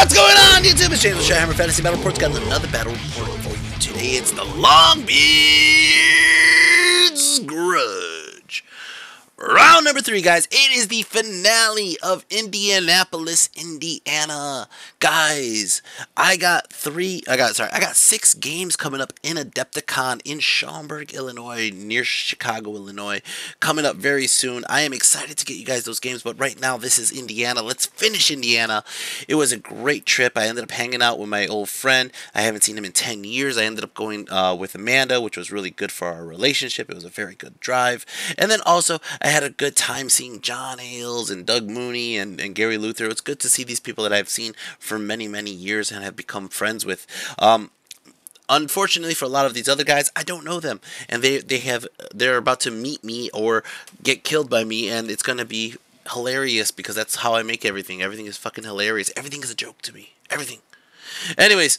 What's going on, YouTube? It's James with Hammer Fantasy Battle Reports. Got another battle report for you today. It's the Longbeards Grudge. Round number 3, guys. It is the finale of Indianapolis, Indiana. Guys, I got 6 games coming up in Adepticon in Schaumburg, Illinois, near Chicago, Illinois, coming up very soon. I am excited to get you guys those games, but right now this is Indiana. Let's finish Indiana. It was a great trip. I ended up hanging out with my old friend. I haven't seen him in 10 years. I ended up going with Amanda, which was really good for our relationship. It was a very good drive. And then also, I had a good time seeing John Ailes and Doug Mooney and Gary Luther. It's good to see these people that I've seen for many, many years and have become friends with. Unfortunately for a lot of these other guys, I don't know them, and they're about to meet me or get killed by me, and it's gonna be hilarious because that's how I make everything. Everything is fucking hilarious. Everything is a joke to me. Everything. Anyways,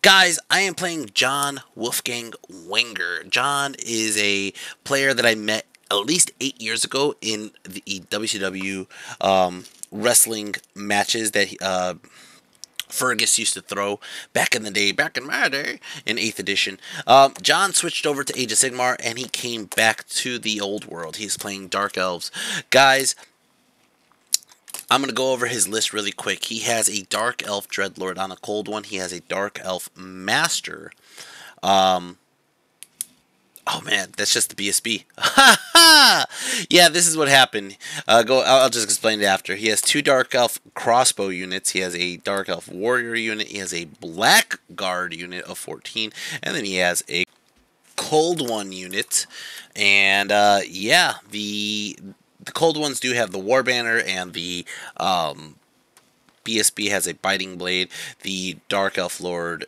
guys, I am playing John Wolfgang Wenger. John is a player that I met at least 8 years ago in the WCW wrestling matches that Fergus used to throw back in my day, in 8th edition. John switched over to Age of Sigmar, and he came back to the old world. He's playing Dark Elves. Guys, I'm going to go over his list really quick. He has a Dark Elf Dreadlord on a cold one. He has a Dark Elf Master. Oh man, that's just the BSB. Yeah, this is what happened. I'll just explain it after. He has 2 Dark Elf crossbow units. He has a Dark Elf warrior unit. He has a Blackguard unit of 14, and then he has a Cold One unit. And yeah, the Cold Ones do have the War Banner, and the BSB has a Biting Blade. The Dark Elf Lord,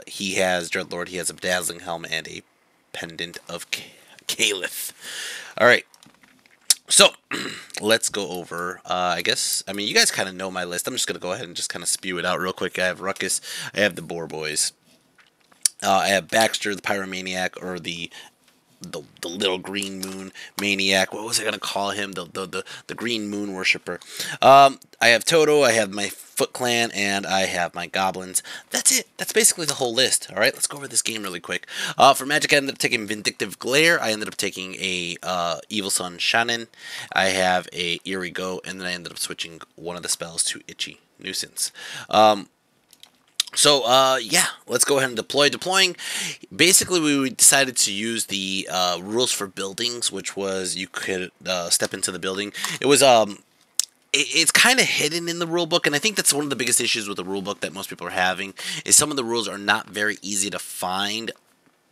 he has Dreadlord. He has a Dazzling Helm and a Pendant of Caliph. Alright, so let's go over, I mean, you guys kind of know my list. I'm just going to go ahead and just kind of spew it out real quick. I have Ruckus, I have the Boar Boys, I have Baxter, the Pyromaniac, or the little green moon maniac. What was I gonna call him? The green moon worshipper. I have Toto, I have my Foot Clan, and I have my goblins. That's it. That's basically the whole list. Alright, let's go over this game really quick. For magic, I ended up taking Vindictive Glare. I ended up taking a Evil Sun Shannon. I have a Eerie Go, and then I ended up switching one of the spells to Itchy Nuisance. So, yeah, let's go ahead and deploy. Deploying, basically, we decided to use the rules for buildings, which was you could step into the building. It was, it's kind of hidden in the rulebook, and I think that's one of the biggest issues with the rulebook that most people are having, is some of the rules are not very easy to find,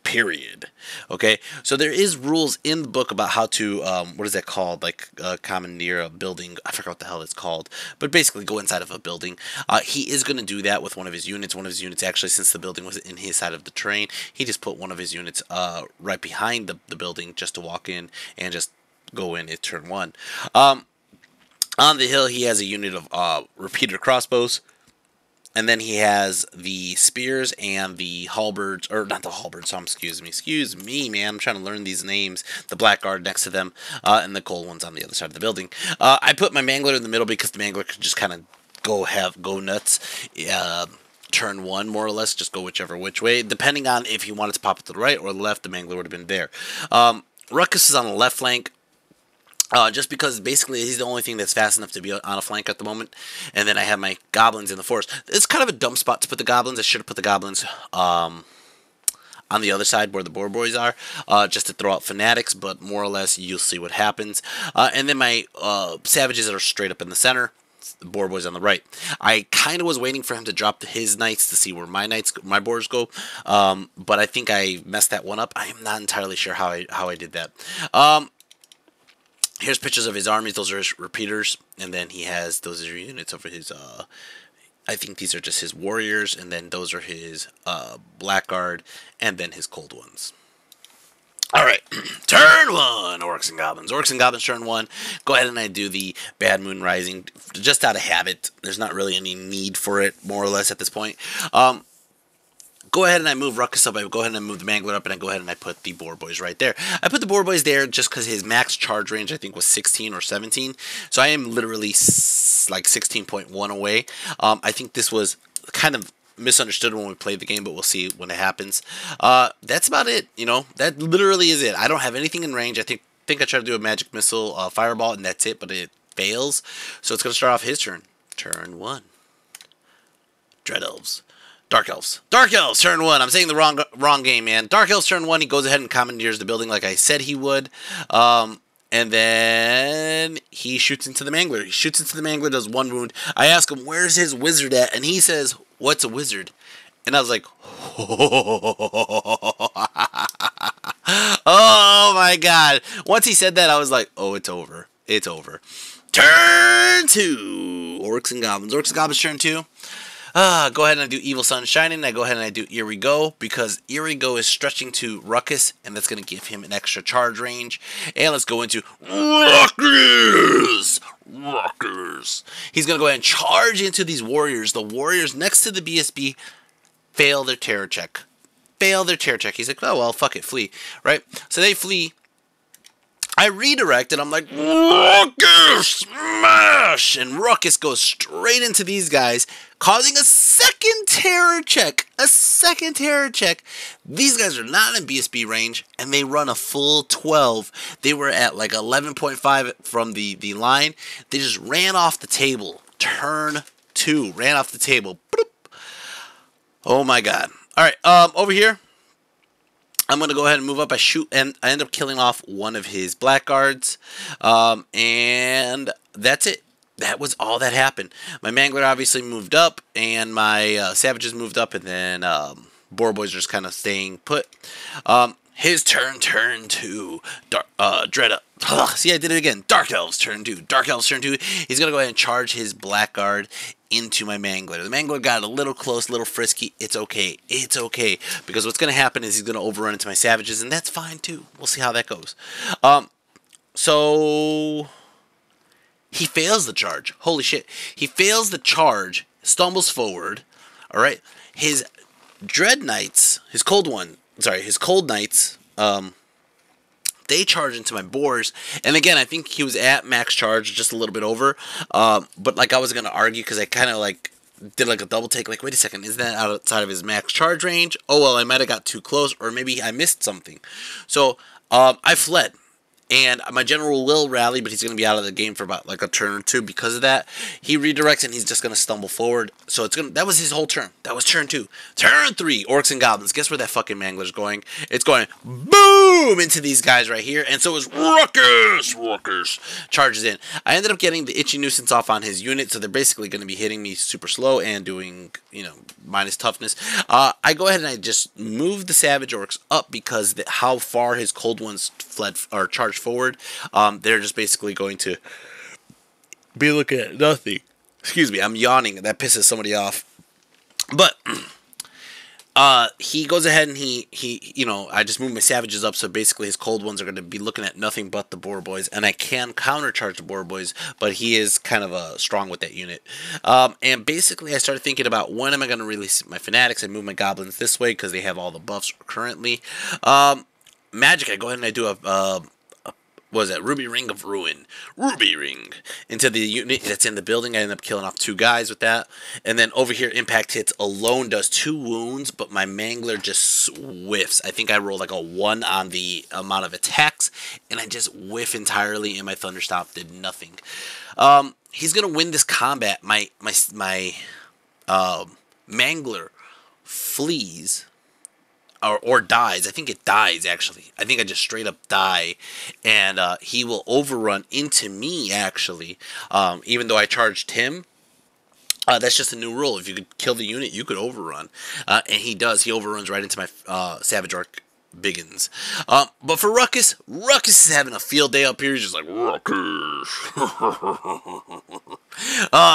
period. Okay, so there is rules in the book about how to, what is that called, like, commandeer a building. I forgot what the hell it's called, but basically go inside of a building. He is going to do that with one of his units. One of his units, actually, since the building was in his side of the terrain, he just put one of his units right behind the building just to walk in and just go in at turn 1. On the hill, he has a unit of repeater crossbows. And then he has the spears and the halberds, or not the halberds, excuse me, man, I'm trying to learn these names. The Blackguard next to them, and the Cold Ones on the other side of the building. I put my Mangler in the middle because the Mangler could just kind of go nuts. Turn 1, more or less, just go which way. Depending on if he wanted to pop it to the right or the left, the Mangler would have been there. Ruckus is on the left flank. Just because basically he's the only thing that's fast enough to be on a flank at the moment. And then I have my goblins in the forest. It's kind of a dumb spot to put the goblins. I should have put the goblins on the other side where the Boar Boys are, just to throw out fanatics, but more or less you'll see what happens. And then my savages are straight up in the center. The Boar Boys on the right. I kind of was waiting for him to drop his knights to see where my boars go, but I think I messed that one up. I am not entirely sure how I did that. Here's pictures of his armies. Those are his repeaters, and then he has those are units over his. I think these are just his warriors, and then those are his Blackguard, and then his Cold Ones. All right, turn 1, Orcs and Goblins. Orcs and Goblins, turn 1. Go ahead and I do the Bad Moon Rising just out of habit. There's not really any need for it, more or less, at this point. go ahead and I move Ruckus up. I go ahead and I move the Mangler up, and I go ahead and I put the Boar Boys right there. I put the Boar Boys there just because his max charge range, I think, was 16 or 17. So I am literally like 16.1 away. I think this was kind of misunderstood when we played the game, but we'll see when it happens. That's about it. You know, that literally is it. I don't have anything in range. I think I tried to do a magic missile fireball, and that's it, but it fails. So it's going to start off his turn. Turn 1. Dread Elves. Dark Elves. Dark Elves, turn 1. I'm saying the wrong game, man. Dark Elves, turn 1. He goes ahead and commandeers the building like I said he would. And then he shoots into the Mangler. He shoots into the Mangler, does 1 wound. I ask him, where's his wizard at? And he says, what's a wizard? And I was like, oh my god. Once he said that, I was like, oh, it's over. It's over. Turn 2. Orcs and Goblins. Orcs and Goblins, turn 2. Go ahead and I do Evil Sun Shining. I go ahead and I do Eerie Go because Eerie Go is stretching to Ruckus, and that's going to give him an extra charge range. And let's go into Ruckus. Ruckus. He's going to go ahead and charge into these warriors. The warriors next to the BSB fail their terror check. Fail their terror check. He's like, oh, well, fuck it, flee. Right? So they flee. I redirect, and I'm like, Ruckus, smash! And Ruckus goes straight into these guys, causing a second terror check. A second terror check. These guys are not in BSB range, and they run a full 12. They were at like 11.5 from the line. They just ran off the table. Turn 2. Ran off the table. Boop. Oh my god. Alright, over here. I'm going to go ahead and move up. I shoot, and I end up killing off one of his blackguards. And that's it. That was all that happened. My Mangler obviously moved up, and my Savages moved up, and then Boar Boys are just kind of staying put. His turn 2. Dread Elves. See, I did it again. Dark Elves, turn 2. Dark Elves, turn 2. He's going to go ahead and charge his blackguard into my Mangler. The Mangler got a little close, a little frisky. It's okay. It's okay. Because what's going to happen is he's going to overrun into my Savages, and that's fine, too. We'll see how that goes. So he fails the charge. Holy shit. He fails the charge, stumbles forward. All right. His Dread Knights, his Cold Knights, they charge into my boars, and again, I think he was at max charge, just a little bit over, but like I was going to argue, because I kind of like did like a double take, like, wait a second, is that outside of his max charge range? Oh, well, I might have got too close, or maybe I missed something. So, I fled. And my general will rally, but he's going to be out of the game for about like a turn or 2 because of that. He redirects, and he's just going to stumble forward. So that was his whole turn. That was turn 2. Turn 3, Orcs and Goblins. Guess where that fucking Mangler's going? It's going boom into these guys right here. And so is Ruckus. Ruckus charges in. I ended up getting the Itchy Nuisance off on his unit, so they're basically going to be hitting me super slow and doing, you know, minus toughness. I go ahead and I just move the Savage Orcs up because how far his Cold Ones fled or charged forward, they're just basically going to be looking at nothing. Excuse me, I'm yawning. That pisses somebody off. But he goes ahead and he you know, I just move my Savages up, so basically his Cold Ones are going to be looking at nothing but the Boar Boys, and I can countercharge the Boar Boys, but he is kind of strong with that unit. And basically I started thinking about, when am I going to release my Fanatics? I move my Goblins this way because they have all the buffs currently. Magic, I go ahead and I do what was that? Ruby Ring of Ruin. Ruby Ring. Into the unit that's in the building. I end up killing off 2 guys with that. And then over here, Impact Hits alone does 2 wounds, but my Mangler just whiffs. I think I rolled like a 1 on the amount of attacks, and I just whiff entirely, and my Thunderstomp did nothing. He's going to win this combat. My Mangler flees. Or dies. I think it dies, actually. I think I just straight up die. And he will overrun into me, actually. Even though I charged him. That's just a new rule. If you could kill the unit, you could overrun. And he does. He overruns right into my Savage Orc Biggins. But for Ruckus, Ruckus is having a field day up here. He's just like, Ruckus.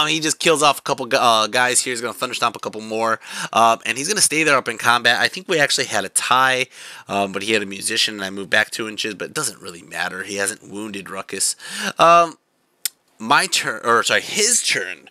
He just kills off a couple guys here. He's going to Thunderstomp a couple more. And he's going to stay there up in combat. I think we actually had a tie, but he had a musician, and I moved back 2 inches, but it doesn't really matter. He hasn't wounded Ruckus. My turn, or sorry, his turn.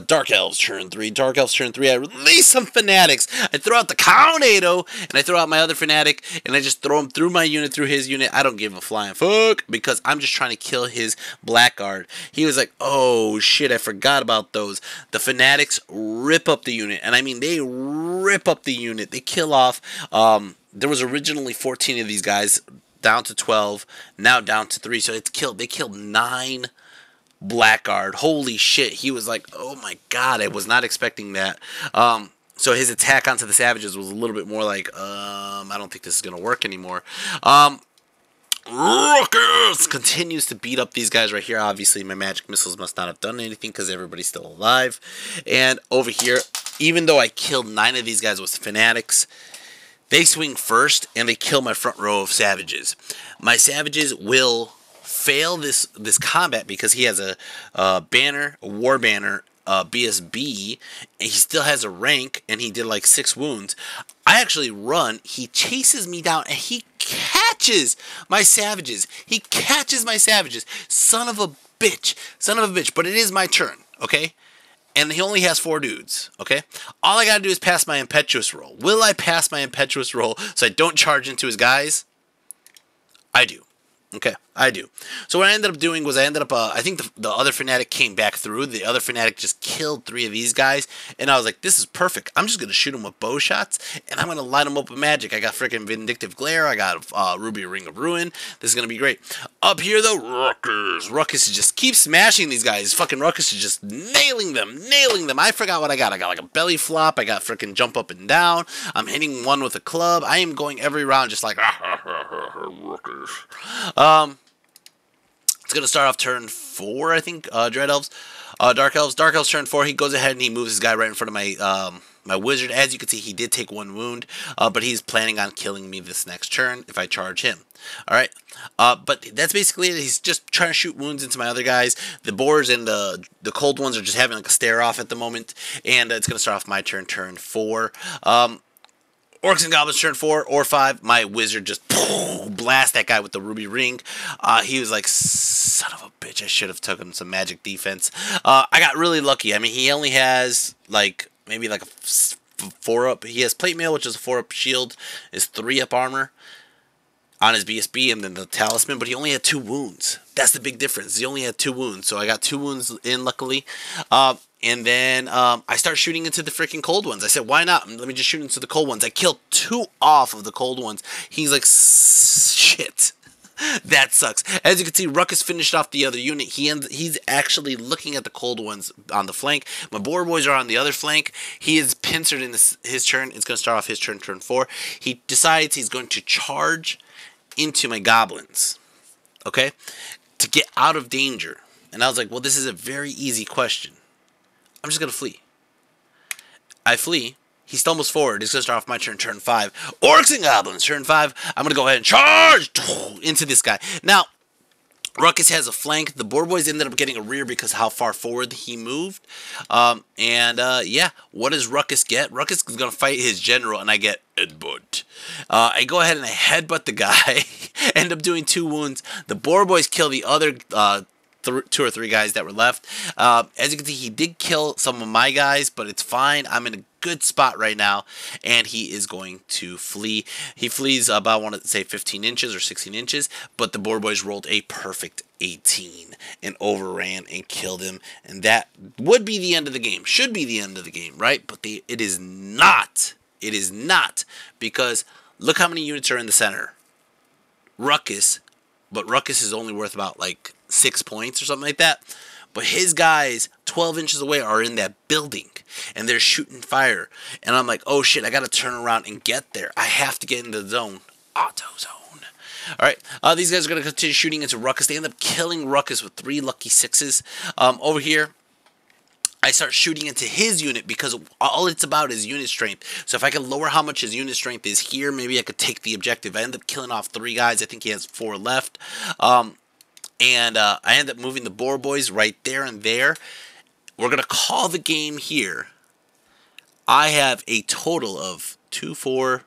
Dark Elves turn 3. Dark Elves turn 3. I release some Fanatics. I throw out the Tornado, and I throw out my other Fanatic, and I just throw him through my unit, through his unit. I don't give a flying fuck, because I'm just trying to kill his Blackguard. He was like, oh shit, I forgot about those. The Fanatics rip up the unit, and I mean, they rip up the unit. They kill off. There was originally 14 of these guys, down to 12, now down to 3. So they killed 9 Blackguard. Holy shit. He was like, oh my god, I was not expecting that. So his attack onto the Savages was a little bit more like, I don't think this is going to work anymore. Ruckus continues to beat up these guys right here. Obviously, my magic missiles must not have done anything because everybody's still alive. And over here, even though I killed 9 of these guys with Fanatics, they swing first and they kill my front row of Savages. My Savages will fail this combat because he has a banner, a war banner, BSB, and he still has a rank, and he did like 6 wounds. I actually run, he chases me down, and he catches my Savages. He catches my Savages. Son of a bitch. Son of a bitch. But it is my turn, okay? And he only has 4 dudes, okay? All I gotta do is pass my Impetuous roll. Will I pass my Impetuous roll so I don't charge into his guys? I do. Okay, I do. So what I ended up doing was I think the other Fanatic came back through. The other Fanatic just killed 3 of these guys. And I was like, this is perfect. I'm just going to shoot him with bow shots. And I'm going to light him up with magic. I got freaking Vindictive Glare. I got Ruby Ring of Ruin. This is going to be great. Up here, though, Ruckus. Ruckus just keeps smashing these guys. Fucking Ruckus is just nailing them. Nailing them. I forgot what I got. I got like a belly flop. I got freaking jump up and down. I'm hitting one with a club. I am going every round just like, Ruckus. It's going to start off turn 4, I think, Dread Elves. Dark Elves. Dark Elves turn 4. He goes ahead and he moves his guy right in front of my my Wizard. As you can see, he did take 1 wound, but he's planning on killing me this next turn if I charge him. Alright, but that's basically it. He's just trying to shoot wounds into my other guys. The Boars and the Cold Ones are just having like a stare-off at the moment, and it's going to start off my turn, turn 4. Orcs and Goblins turn 4 or 5. My Wizard just blast that guy with the Ruby Ring. He was like, son of a bitch, I should have taken some magic defense. I got really lucky. I mean, he only has like maybe like a 4-up. He has Plate Mail, which is a 4-up shield, is 3-up armor on his BSB, and then the Talisman, but he only had 2 wounds. That's the big difference. He only had 2 wounds, so I got 2 wounds in, luckily. And then I start shooting into the freaking Cold Ones. I said, why not? Let me just shoot into the Cold Ones. I killed 2 off of the Cold Ones. He's like, shit. That sucks. As you can see, Ruckus finished off the other unit. He's actually looking at the Cold Ones on the flank. My Boar Boys are on the other flank. He is pincered in his turn. It's going to start off his turn, turn 4. He decides he's going to charge into my Goblins, okay, to get out of danger. And I was like, well, this is a very easy question. I'm just going to flee. I flee. He stumbles forward. He's going to start off my turn, turn 5. Orcs and Goblins, turn 5. I'm going to go ahead and charge into this guy. Now, Ruckus has a flank. The Boar Boys ended up getting a rear because how far forward he moved. Yeah, what does Ruckus get? Ruckus is going to fight his general, and I get headbutt. I go ahead and I headbutt the guy. End up doing 2 wounds. The Boar Boys kill the other 2 or 3 guys that were left. As you can see, he did kill some of my guys, but it's fine. I'm in a good spot right now, and he is going to flee. He flees about, I want to say, 15 inches or 16 inches, but the Boar Boys rolled a perfect 18 and overran and killed him, and that would be the end of the game. Should be the end of the game, right? But it is not. It is not, because look how many units are in the center. Ruckus, but Ruckus is only worth about like 6 points or something like that. But his guys 12 inches away are in that building, and they're shooting fire. And I'm like, oh shit, I gotta turn around and get there. I have to get into the zone. Auto zone. Alright, these guys are gonna continue shooting into Ruckus. They end up killing Ruckus with 3 lucky 6s. Over here, I start shooting into his unit because all it's about is unit strength. So if I can lower how much his unit strength is here, maybe I could take the objective. I end up killing off 3 guys. I think he has 4 left. I end up moving the Boar Boys right there and there. We're going to call the game here. I have a total of 2, 4,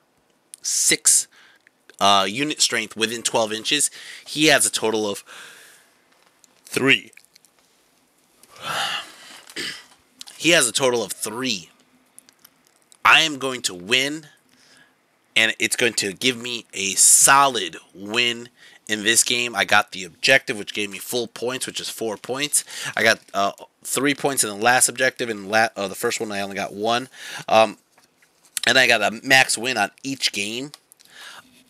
6 unit strength within 12 inches. He has a total of 3. He has a total of 3. I am going to win, and it's going to give me a solid win in this game. I got the objective, which gave me full points, which is 4 points. I got 3 points in the last objective, and the first one I only got 1. And I got a max win on each game.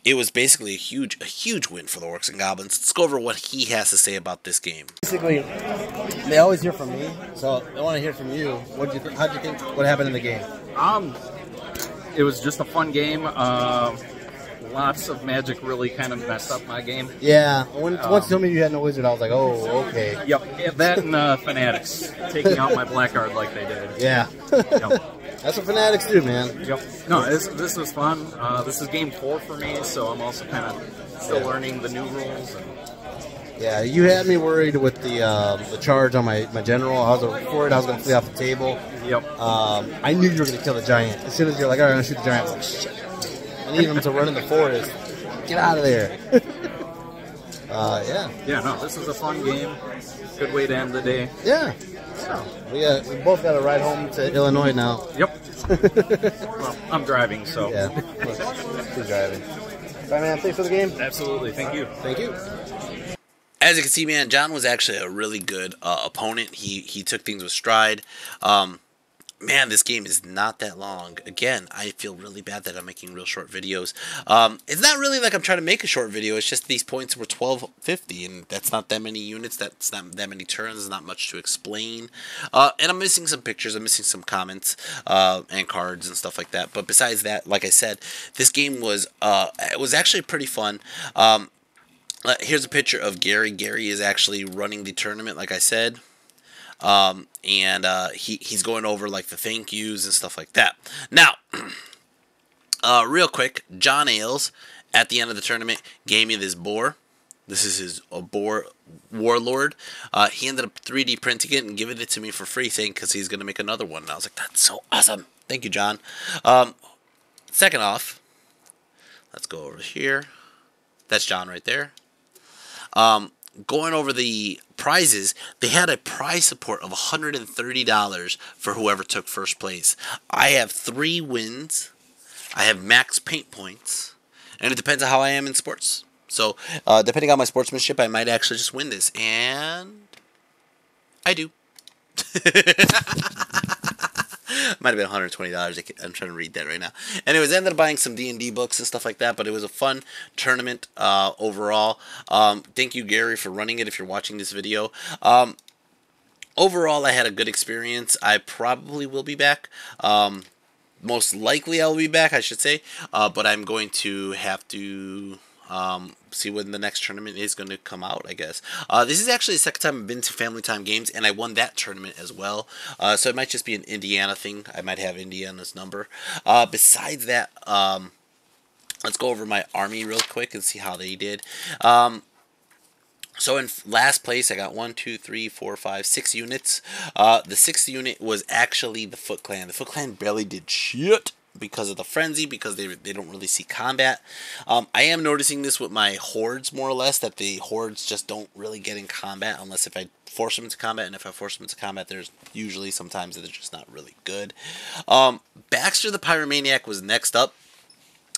It was basically a huge win for the Orcs and Goblins. Let's go over what he has to say about this game. Basically, they always hear from me, so I want to hear from you. How'd you think? What happened in the game? It was just a fun game. Lots of magic really kind of messed up my game. Yeah, once you told me you had no wizard, I was like, oh, okay. Yep, that and Fanatics taking out my blackguard like they did. Yeah. Yep. That's what Fanatics do, man. Yep. No, this was fun. This is game 4 for me, so I'm also kind of still learning the new rules. Yeah, you had me worried with the charge on my general. I was worried I was going to flee off the table. Yep. I knew you were going to kill the giant. As soon as you're like, all right, I'm going to shoot the giant, I was like, shit. I need him to run in the forest. Get out of there. Yeah. Yeah, no, this is a fun game. Good way to end the day. Yeah. We both got to ride home to Illinois now. Yep. Well, I'm driving, so. Yeah. He's driving. Bye, man. Thanks for the game. Absolutely. Thank you. Thank you. As you can see, man, John was actually a really good opponent. He took things with stride. Man, this game is not that long. Again, I feel really bad that I'm making real short videos. It's not really like I'm trying to make a short video. It's just these points were 1250, and that's not that many units. That's not that many turns. There's not much to explain. And I'm missing some pictures. I'm missing some comments and cards and stuff like that. But besides that, like I said, this game was it was actually pretty fun. Here's a picture of Gary. Gary is actually running the tournament, like I said. He's going over like the thank yous and stuff like that. Now, real quick, John Ailes at the end of the tournament gave me this boar. This is his boar warlord. He ended up 3D printing it and giving it to me for free, saying because he's going to make another one. And I was like, that's so awesome. Thank you, John. Second off, let's go over here. That's John right there. Going over the prizes, they had a prize support of $130 for whoever took first place. I have 3 wins. I have max paint points. And it depends on how I am in sports. So, depending on my sportsmanship, I might actually just win this. And I do. Might have been $120. I'm trying to read that right now. Anyways, I ended up buying some D&D books and stuff like that, but it was a fun tournament overall. Thank you, Gary, for running it if you're watching this video. Overall, I had a good experience. I probably will be back. Most likely I'll be back, I should say. But I'm going to have to see when the next tournament is going to come out, I guess. This is actually the second time I've been to Family Time Games, and I won that tournament as well. So it might just be an Indiana thing. I might have Indiana's number. Besides that, let's go over my army real quick and see how they did. So in last place, I got 1, 2, 3, 4, 5, 6 units. The 6th unit was actually the Foot Clan. The Foot Clan barely did shit because of the frenzy, because they don't really see combat. I am noticing this with my hordes, more or less, that the hordes just don't really get in combat unless if I force them into combat, and if I force them into combat, there's usually sometimes they're just not really good. Baxter the Pyromaniac was next up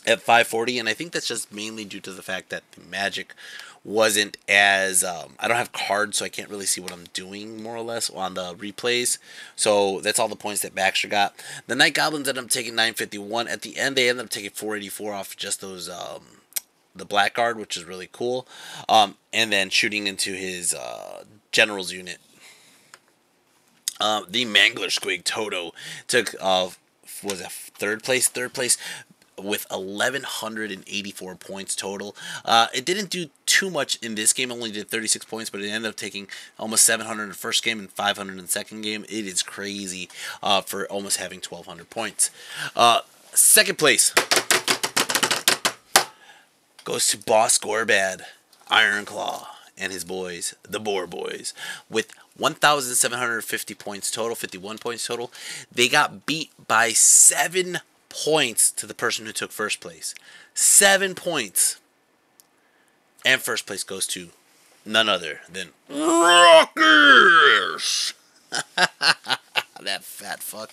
at 540, and I think that's just mainly due to the fact that the magic wasn't as I don't have cards, so I can't really see what I'm doing, more or less, on the replays. So that's all the points that Baxter got. The Night Goblins ended up taking 951. At the end, they ended up taking 484 off just those the Blackguard, which is really cool. And then shooting into his General's unit. The Mangler Squig Toto took was it third place with 1,184 points total. It didn't do too much in this game, only did 36 points, but it ended up taking almost 700 in the first game and 500 in the second game. It is crazy for almost having 1,200 points. Second place goes to Boss Gorbad, Ironclaw, and his boys, the Boar Boys, with 1,750 points total, 51 points total. They got beat by 7 points to the person who took first place. 7 points. And first place goes to none other than Rockers. That fat fuck.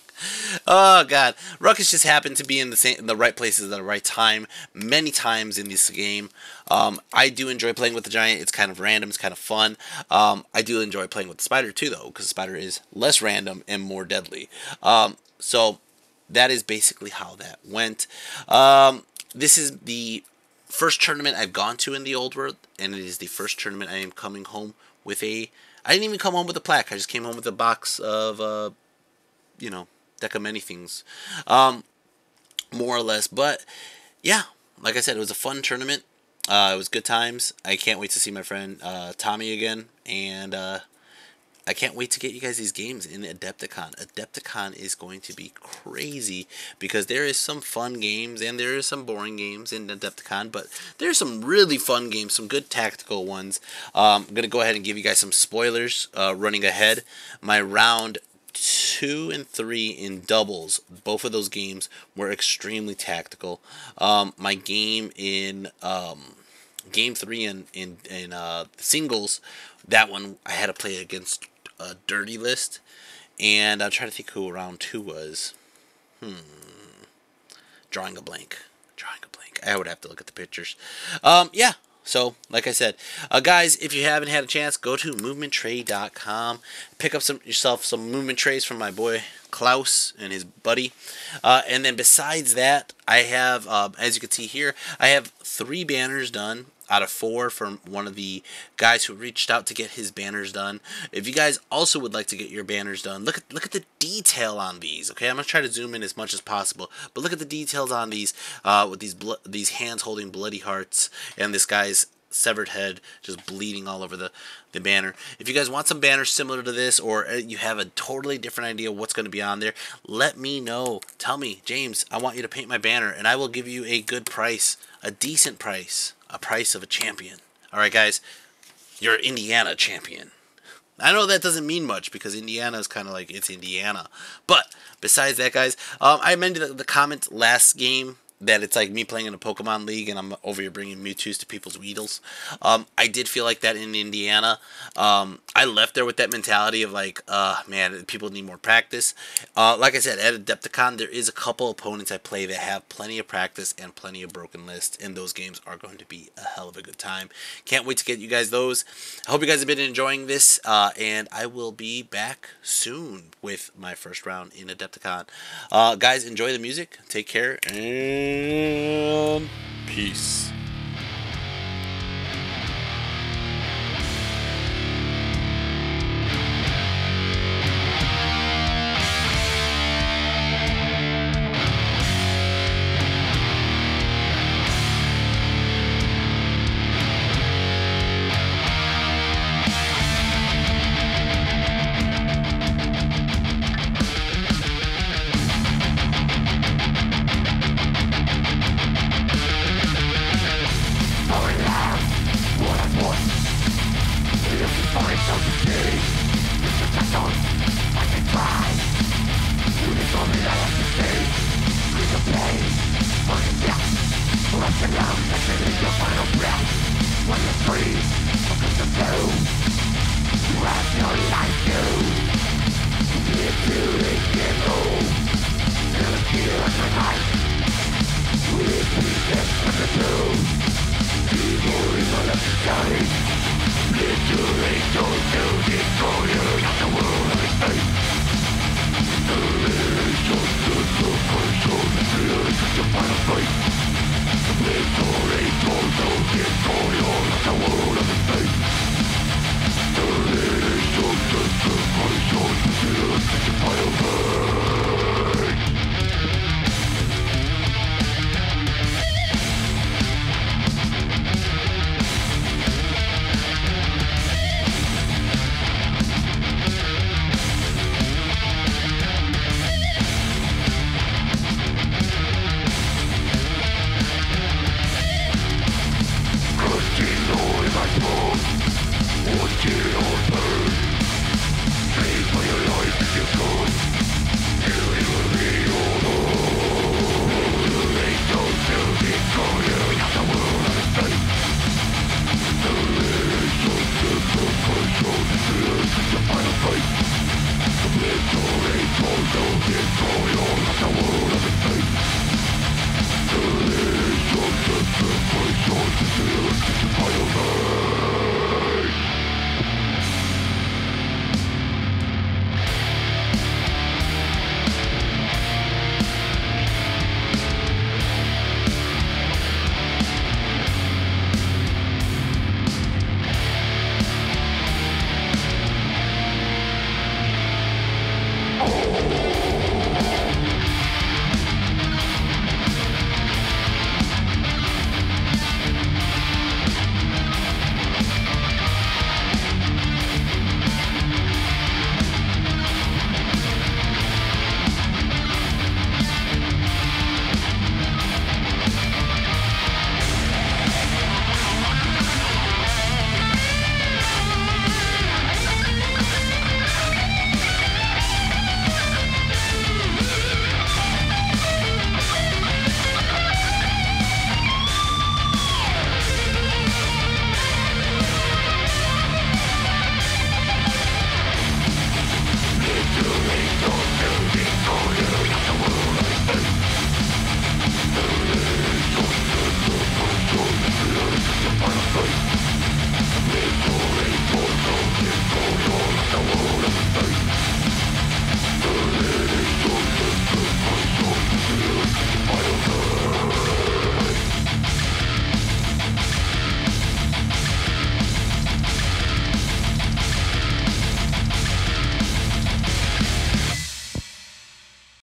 Oh god, Ruckus just happened to be in the right places at the right time many times in this game. I do enjoy playing with the giant. It's kind of random. It's kind of fun. I do enjoy playing with the spider too, though, because the spider is less random and more deadly. So that is basically how that went. This is the first tournament I've gone to in the old world, and it is the first tournament I am coming home with a. I didn't even come home with a plaque. I just came home with a box of deck of many things, more or less. But yeah, like I said, it was a fun tournament. It was good times. I can't wait to see my friend Tommy again, and I can't wait to get you guys these games in Adepticon. Adepticon is going to be crazy because there is some fun games and there is some boring games in Adepticon, but there's some really fun games, some good tactical ones. I'm going to go ahead and give you guys some spoilers running ahead. My round 2 and 3 in doubles, both of those games were extremely tactical. My game in game 3 in singles, that one I had to play against a dirty list, and I'm trying to think who round 2 was. Drawing a blank. I would have to look at the pictures. Yeah. So, like I said, guys, if you haven't had a chance, go to movementtrade.com. Pick up yourself some movement trays from my boy Claes and his buddy. And then besides that, I have, as you can see here, I have 3 banners done out of 4 from one of the guys who reached out to get his banners done. If you guys also would like to get your banners done, look at the detail on these. Okay, I'm gonna try to zoom in as much as possible, but look at the details on these with these hands holding bloody hearts and this guy's severed head just bleeding all over the banner. If you guys want some banners similar to this, or you have a totally different idea what's going to be on there, let me know. Tell me, James, I want you to paint my banner, and I will give you a good price, a decent price, a price of a champion. Alright guys, you're Indiana champion. I know that doesn't mean much because Indiana is kind of like, it's Indiana. But besides that, guys, I mentioned the comment last game that it's like me playing in a Pokemon League and I'm over here bringing Mewtwo's to people's Weedles. I did feel like that in Indiana. I left there with that mentality of like, man, people need more practice. Like I said, at Adepticon, there is a couple opponents I play that have plenty of practice and plenty of broken lists, and those games are going to be a hell of a good time. Can't wait to get you guys those. I hope you guys have been enjoying this, and I will be back soon with my first round in Adepticon. Guys, enjoy the music. Take care, and peace.